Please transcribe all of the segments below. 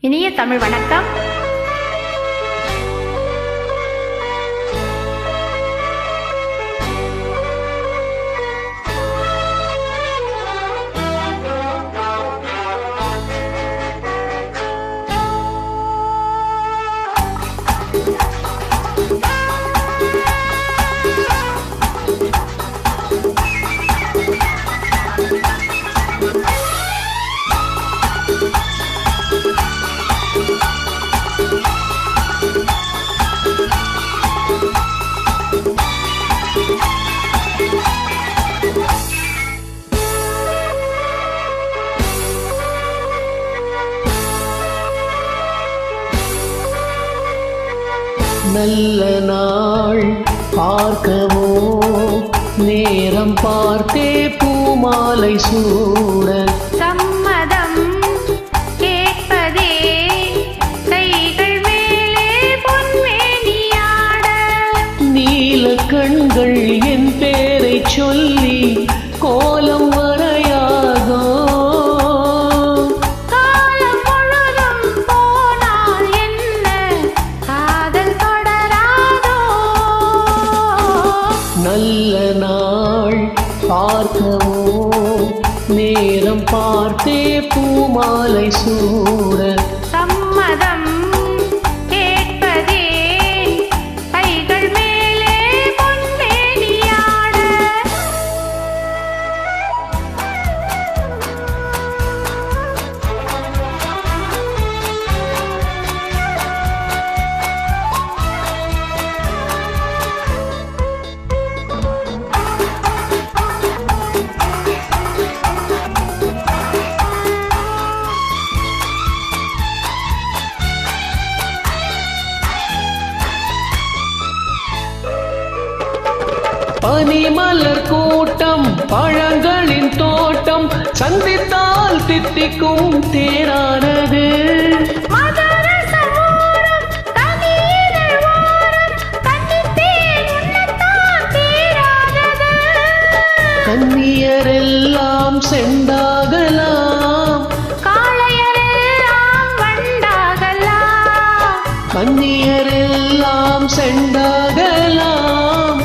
இனிய தமிழ் வணக்கம். நல்ல நாள் பார்க்கவோ நேரம் பார்த்தே பூமாலை சூட சம்மதம் கேட்பதே கைகள் மேலே பொன்மேனியாட நீல கண்கள் என் பேரை சொல்லி கோலம் வரையாதோ நல்ல நாள் பார்க்கவோ நேரம் பார்த்தே பூமாலை சூட சம்மதம் கேட்பதே கைகள் மேலே பொன்மேனியாட பனிமலர் கூட்டம் பழங்களின் தோட்டம் சந்தித்தால் தித்திக்கும் தேரானது கன்னியரெல்லாம் செண்டாகலாம் காளையரெல்லாம் வண்டாகலாம் கன்னியரெல்லாம் செண்டாகலாம்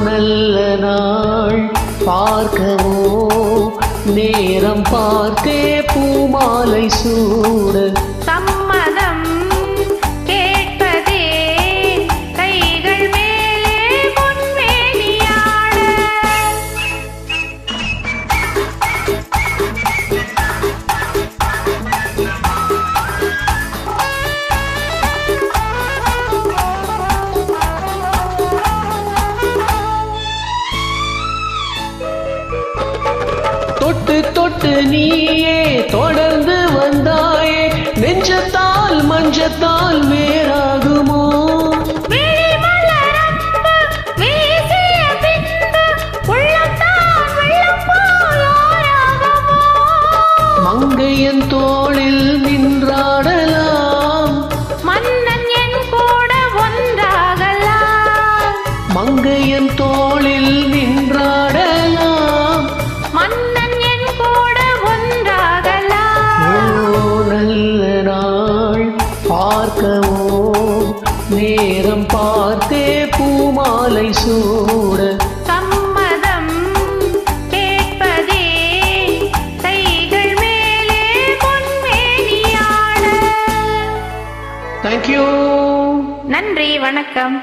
நல்ல நாள் பார்க்கவோ நேரம் பார்த்தே பூமாலை சூட சம்மதம் கேட்பதே கைகள் மேலே பொன்மேனியாட தொட்டு தொட்டு நீயே தொடர்ந்து வந்தாயே நெஞ்சத்தால் மஞ்சத்தால் வேறாகுமோ மங்கையன் தோளில் நின்றாடலாம் மன்னன் என் கூட ஒன்றாகலாம் மங்கையன் தோளில் நின்றாடலாம் மன்னன் என் கூட ஒன்றாகலாம் நல்ல நாள் பார்க்கவோ நேரம் பார்த்தே பூமாலை சூட சம்மதம் கேட்பதே கைகள் மேலே பொன்மேனியாட. தேங்க்யூ. நன்றி, வணக்கம்.